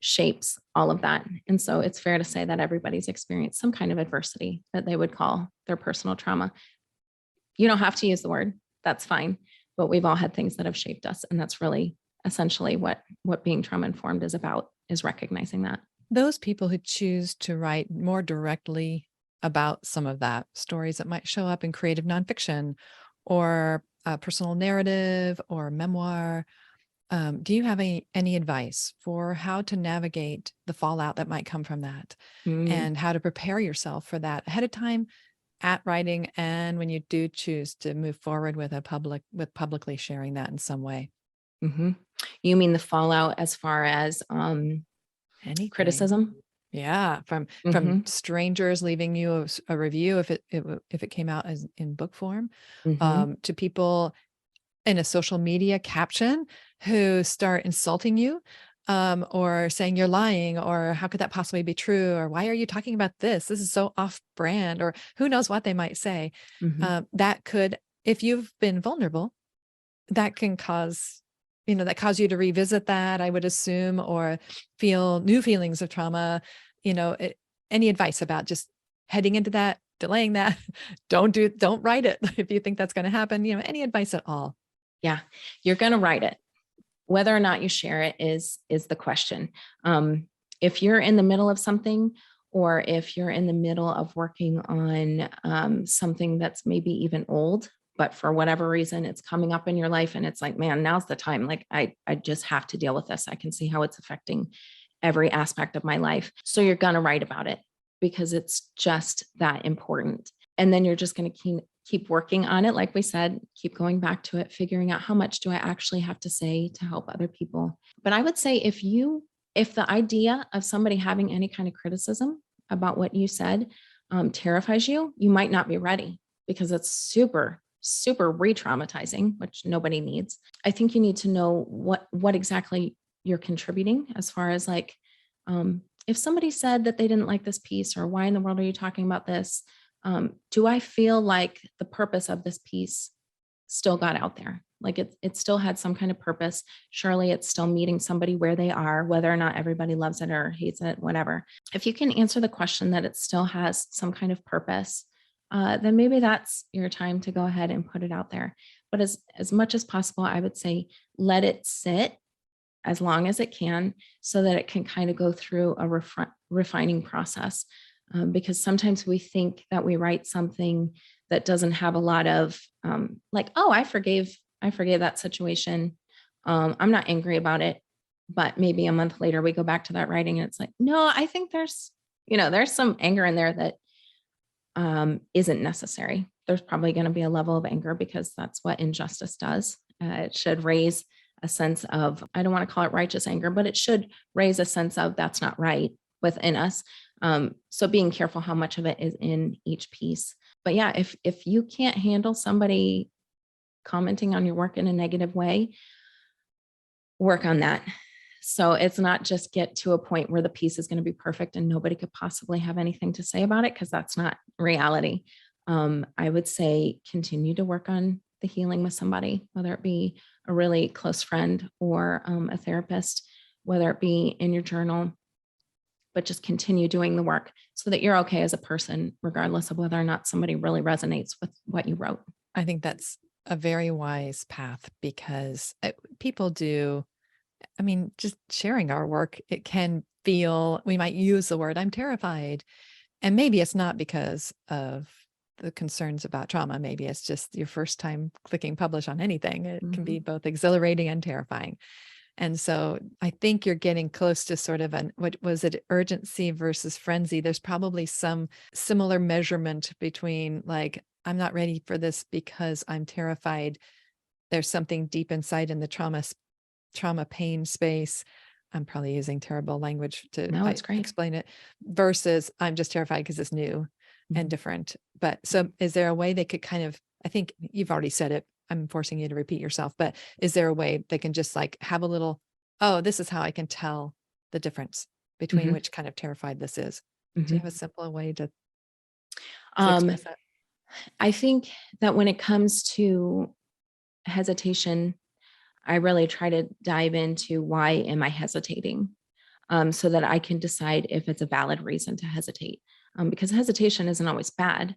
S2: shapes all of that. And so it's fair to say that everybody's experienced some kind of adversity that they would call their personal trauma. You don't have to use the word, that's fine, but we've all had things that have shaped us. And that's really essentially what being trauma informed is about, is recognizing that.
S1: Those people who choose to write more directly about some of that, stories that might show up in creative nonfiction or a personal narrative or memoir, do you have any advice for how to navigate the fallout that might come from that, and how to prepare yourself for that ahead of time at writing, and when you do choose to move forward with publicly sharing that in some way?
S2: Mm-hmm. You mean the fallout as far as
S1: Anything.
S2: criticism?
S1: Yeah, from strangers leaving you a review if it came out as in book form, to people in a social media caption who start insulting you, or saying you're lying, or how could that possibly be true, or why are you talking about this? This is so off brand, or who knows what they might say. That could, if you've been vulnerable, that can cause you to revisit that, I would assume, or feel new feelings of trauma. Any advice about just heading into that, delaying that? Don't write it if you think that's going to happen. Any advice at all?
S2: Yeah, you're going to write it. Whether or not you share it is the question. If you're in the middle of something, or if you're in the middle of working on something that's maybe even old, but for whatever reason, it's coming up in your life and it's like, man, now's the time. Like, I just have to deal with this. I can see how it's affecting every aspect of my life. So you're going to write about it because it's just that important. And then you're just going to keep working on it. Like we said, keep going back to it, figuring out how much do I actually have to say to help other people. But I would say if the idea of somebody having any kind of criticism about what you said terrifies you, you might not be ready, because it's super, super re-traumatizing, which nobody needs. I think you need to know what exactly you're contributing, as far as like, if somebody said that they didn't like this piece, or why in the world are you talking about this? Do I feel like the purpose of this piece still got out there? Like it still had some kind of purpose. Surely it's still meeting somebody where they are, whether or not everybody loves it or hates it, whatever. If you can answer the question that it still has some kind of purpose, then maybe that's your time to go ahead and put it out there. But as much as possible, I would say let it sit as long as it can so that it can kind of go through a refining process. Because sometimes we think that we write something that doesn't have a lot of like, oh, I forgave that situation. I'm not angry about it. But maybe a month later we go back to that writing and it's like, no, I think there's some anger in there that isn't necessary. There's probably going to be a level of anger because that's what injustice does. It should raise a sense of, I don't want to call it righteous anger, but it should raise a sense of that's not right within us. So being careful how much of it is in each piece. But yeah, if you can't handle somebody commenting on your work in a negative way, work on that. So it's not just get to a point where the piece is going to be perfect and nobody could possibly have anything to say about it, because that's not reality. I would say continue to work on the healing with somebody, whether it be a really close friend or a therapist, whether it be in your journal, but just continue doing the work so that you're okay as a person, regardless of whether or not somebody really resonates with what you wrote.
S1: I think that's a very wise path, because people do, I mean, just sharing our work, it can feel, we might use the word, I'm terrified. And maybe it's not because of the concerns about trauma. Maybe it's just your first time clicking publish on anything. It can be both exhilarating and terrifying. And so I think you're getting close to sort of what was it, urgency versus frenzy. There's probably some similar measurement between like, I'm not ready for this because I'm terrified. There's something deep inside in the trauma pain space. I'm probably using terrible language to explain it, versus I'm just terrified because it's new and different. But so is there a way they could kind of, I think you've already said it, I'm forcing you to repeat yourself, but is there a way they can just like have a little, oh, this is how I can tell the difference between which kind of terrified this is? Do you have a simpler way to express that?
S2: I think that when it comes to hesitation, I really try to dive into why am I hesitating, so that I can decide if it's a valid reason to hesitate, because hesitation isn't always bad.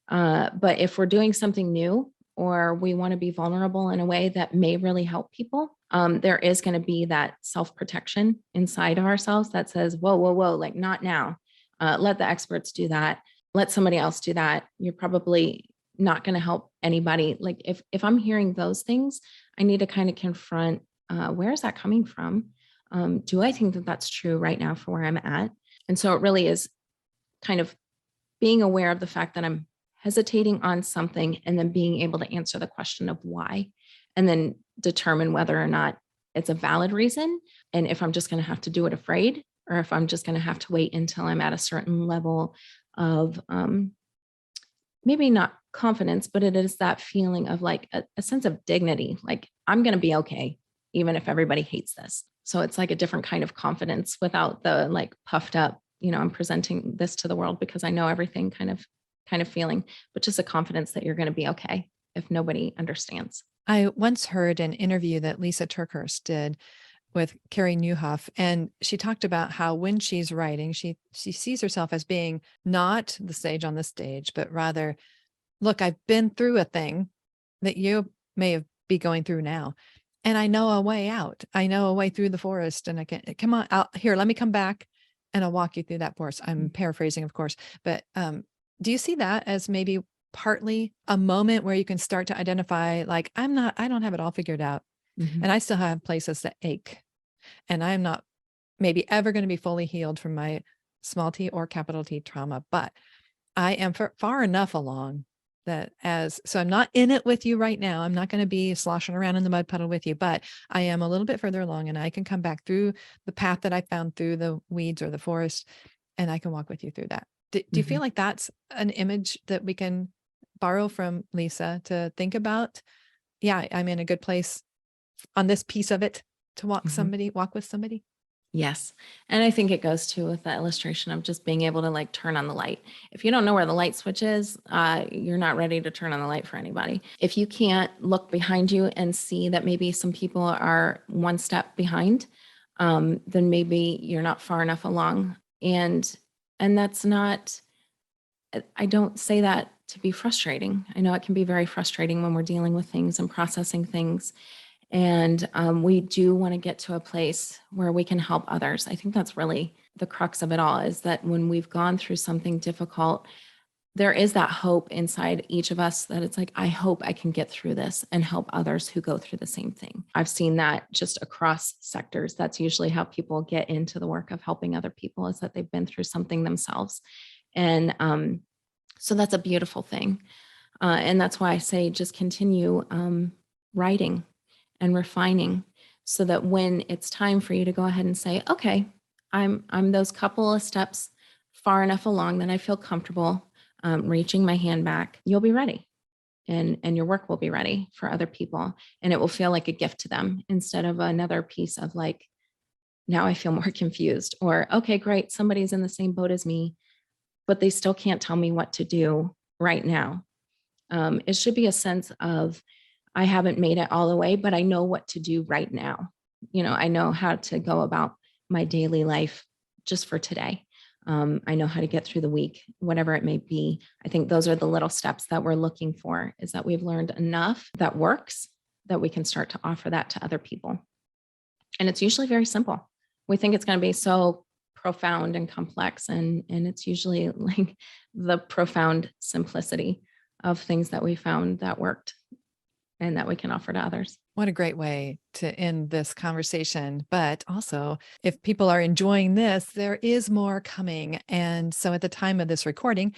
S2: But if we're doing something new or we want to be vulnerable in a way that may really help people, there is going to be that self-protection inside of ourselves that says, whoa, whoa, whoa, like not now. Let the experts do that. Let somebody else do that. You're probably not going to help anybody. Like if I'm hearing those things, I need to kind of confront, where is that coming from? Do I think that that's true right now for where I'm at? And so it really is kind of being aware of the fact that I'm hesitating on something and then being able to answer the question of why, and then determine whether or not it's a valid reason. And if I'm just going to have to do it afraid, or if I'm just going to have to wait until I'm at a certain level of maybe not confidence, but it is that feeling of like a sense of dignity. Like I'm going to be okay, even if everybody hates this. So it's like a different kind of confidence without the like puffed up, I'm presenting this to the world because I know everything kind of feeling, but just a confidence that you're going to be okay if nobody understands.
S1: I once heard an interview that Lisa Turkhurst did with Carrie Newhoff, and she talked about how when she's writing, she sees herself as being not the sage on the stage, but rather, look, I've been through a thing that you may be going through now, and I know a way out. I know a way through the forest, and I can, come on, let me come back and I'll walk you through that forest. I'm paraphrasing, of course, but do you see that as maybe partly a moment where you can start to identify, like, I don't have it all figured out, and I still have places that ache, and I'm not maybe ever going to be fully healed from my small t or capital T trauma, but I am far enough along that so I'm not in it with you right now. I'm not going to be sloshing around in the mud puddle with you, but I am a little bit further along, and I can come back through the path that I found through the weeds or the forest, and I can walk with you through that. Do you feel like that's an image that we can borrow from Lisa to think about? Yeah, I'm in a good place on this piece of it to walk with somebody.
S2: Yes. And I think it goes too with the illustration of just being able to like turn on the light. If you don't know where the light switch is, you're not ready to turn on the light for anybody. If you can't look behind you and see that maybe some people are one step behind, then maybe you're not far enough along. And that's not, I don't say that to be frustrating. I know it can be very frustrating when we're dealing with things and processing things. And we do want to get to a place where we can help others. I think that's really the crux of it all, is that when we've gone through something difficult, there is that hope inside each of us that it's like, I hope I can get through this and help others who go through the same thing. I've seen that just across sectors. That's usually how people get into the work of helping other people, is that they've been through something themselves. And so that's a beautiful thing. And that's why I say just continue writing and refining, so that when it's time for you to go ahead and say, okay, I'm those couple of steps far enough along that I feel comfortable reaching my hand back, you'll be ready. And your work will be ready for other people. And it will feel like a gift to them, instead of another piece of like, now I feel more confused, or, okay, great, somebody's in the same boat as me, but they still can't tell me what to do right now. It should be a sense of, I haven't made it all the way, but I know what to do right now. I know how to go about my daily life just for today. I know how to get through the week, whatever it may be. I think those are the little steps that we're looking for, is that we've learned enough that works, that we can start to offer that to other people. And it's usually very simple. We think it's going to be so profound and complex, and it's usually like the profound simplicity of things that we found that worked and that we can offer to others.
S1: What a great way to end this conversation. But also, if people are enjoying this, there is more coming. And so at the time of this recording,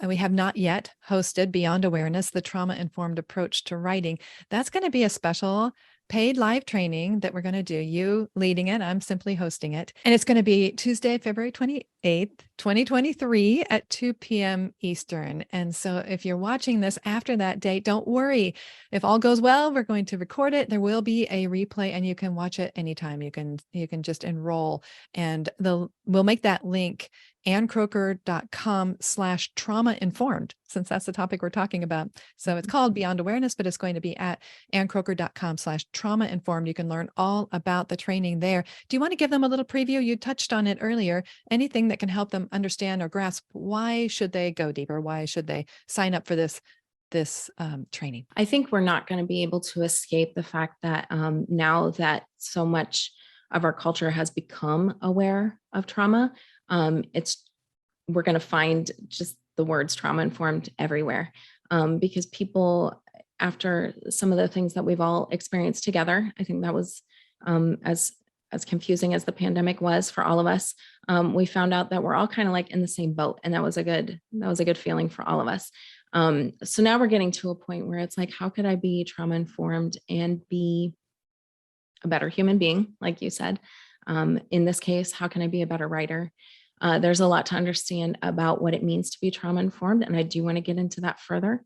S1: we have not yet hosted Beyond Awareness, the trauma-informed approach to writing. That's going to be a special paid live training that we're going to do. You leading it, I'm simply hosting it. And it's going to be Tuesday, February 28th, 2023 at 2 p.m. Eastern. And so if you're watching this after that date, don't worry. If all goes well, we're going to record it. There will be a replay and you can watch it anytime. You can just enroll, and we'll make that link anncroker.com/trauma-informed, since that's the topic we're talking about. So it's called Beyond Awareness, but it's going to be at anncroker.com/trauma-informed. You can learn all about the training there. Do you want to give them a little preview? You touched on it earlier. Anything that can help them understand or grasp, why should they go deeper? Why should they sign up for this training?
S2: I think we're not going to be able to escape the fact that now that so much of our culture has become aware of trauma, we're going to find just the words trauma informed everywhere, because people, after some of the things that we've all experienced together, I think that was as confusing as the pandemic was for all of us. We found out that we're all kind of like in the same boat, and that was a good feeling for all of us. So now we're getting to a point where it's like, how could I be trauma informed and be a better human being, like you said? In this case, how can I be a better writer? There's a lot to understand about what it means to be trauma informed, and I do want to get into that further.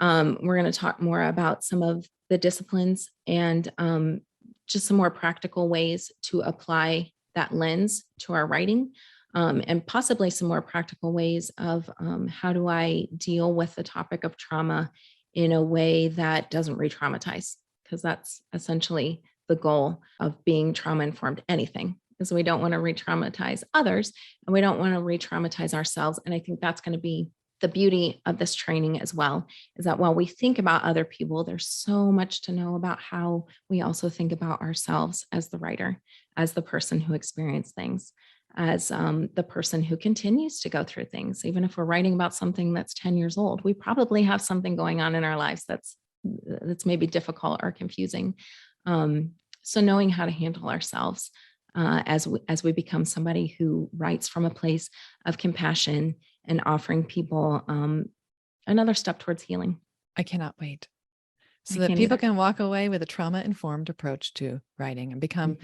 S2: We're going to talk more about some of the disciplines and just some more practical ways to apply that lens to our writing, and possibly some more practical ways of how do I deal with the topic of trauma in a way that doesn't re-traumatize, because that's essentially the goal of being trauma-informed anything, is we don't want to re-traumatize others, and we don't want to re-traumatize ourselves. And I think that's going to be the beauty of this training as well, is that while we think about other people, there's so much to know about how we also think about ourselves as the writer, as the person who experienced things, as the person who continues to go through things. Even if we're writing about something that's 10 years old, we probably have something going on in our lives that's maybe difficult or confusing. So knowing how to handle ourselves as we become somebody who writes from a place of compassion and offering people another step towards healing.
S1: I cannot wait. So that people can walk away with a trauma-informed approach to writing and become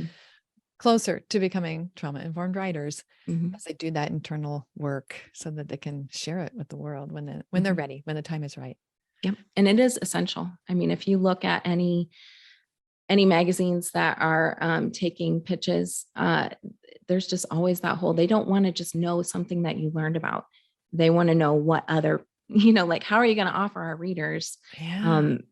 S1: closer to becoming trauma-informed writers as they do that internal work, so that they can share it with the world when they're ready, when the time is right.
S2: Yep. And it is essential. I mean, if you look at any magazines that are taking pitches, there's just always that whole, they don't want to just know something that you learned about. They want to know what other, like, how are you going to offer our readers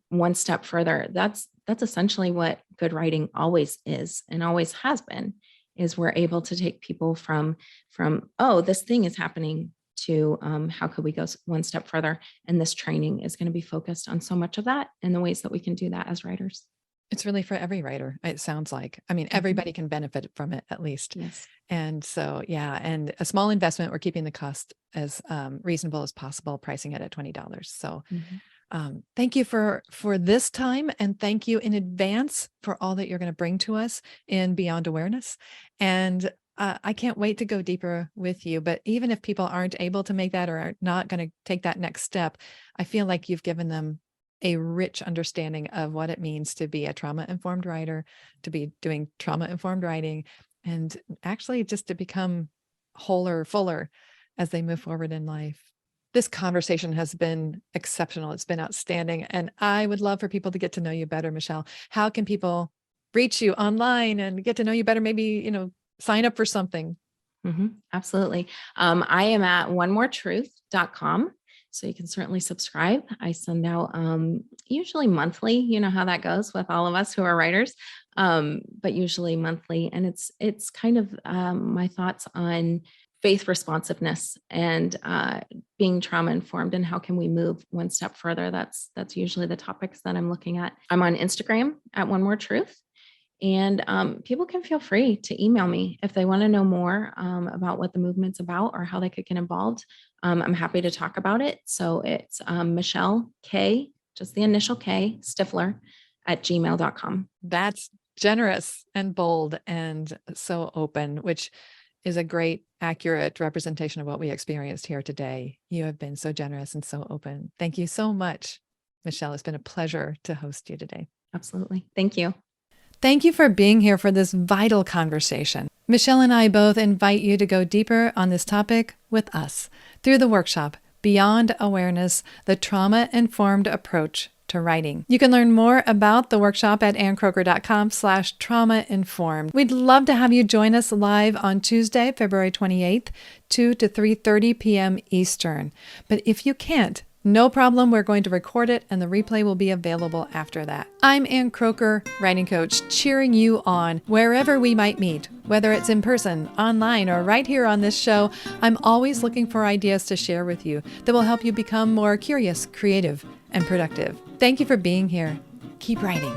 S2: one step further? That's essentially what good writing always is and always has been, is we're able to take people from, oh, this thing is happening, to how could we go one step further? And this training is going to be focused on so much of that and the ways that we can do that as writers.
S1: It's really for every writer, it sounds like. I mean, everybody can benefit from it at least.
S2: Yes.
S1: And so, yeah, and a small investment, we're keeping the cost as reasonable as possible, pricing it at $20. So
S2: Mhm.
S1: thank you for this time, and thank you in advance for all that you're going to bring to us in Beyond Awareness. And I can't wait to go deeper with you. But even if people aren't able to make that or are not going to take that next step, I feel like you've given them a rich understanding of what it means to be a trauma-informed writer, to be doing trauma-informed writing, and actually just to become wholer, fuller as they move forward in life. This conversation has been exceptional. It's been outstanding. And I would love for people to get to know you better, Michelle. How can people reach you online and get to know you better? Maybe, sign up for something.
S2: Absolutely. I am at onemoretruth.com. So you can certainly subscribe. I send out usually monthly. You know how that goes with all of us who are writers, but usually monthly. And it's kind of my thoughts on faith responsiveness and being trauma informed, and how can we move one step further. That's usually the topics that I'm looking at. I'm on Instagram at One More Truth. And people can feel free to email me if they want to know more about what the movement's about or how they could get involved. I'm happy to talk about it. So it's Michelle K, just the initial K, Stiffler at gmail.com.
S1: That's generous and bold and so open, which is a great, accurate representation of what we experienced here today. You have been so generous and so open. Thank you so much, Michelle. It's been a pleasure to host you today.
S2: Absolutely. Thank you.
S1: Thank you for being here for this vital conversation. Michelle and I both invite you to go deeper on this topic with us through the workshop, Beyond Awareness, the Trauma-Informed Approach to Writing. You can learn more about the workshop at anncroker.com/trauma-informed. We'd love to have you join us live on Tuesday, February 28th, 2 to 3:30 p.m. Eastern. But if you can't, no problem, we're going to record it and the replay will be available after that. I'm Ann Croker, writing coach, cheering you on wherever we might meet, whether it's in person, online, or right here on this show. I'm always looking for ideas to share with you that will help you become more curious, creative, and productive. Thank you for being here. Keep writing.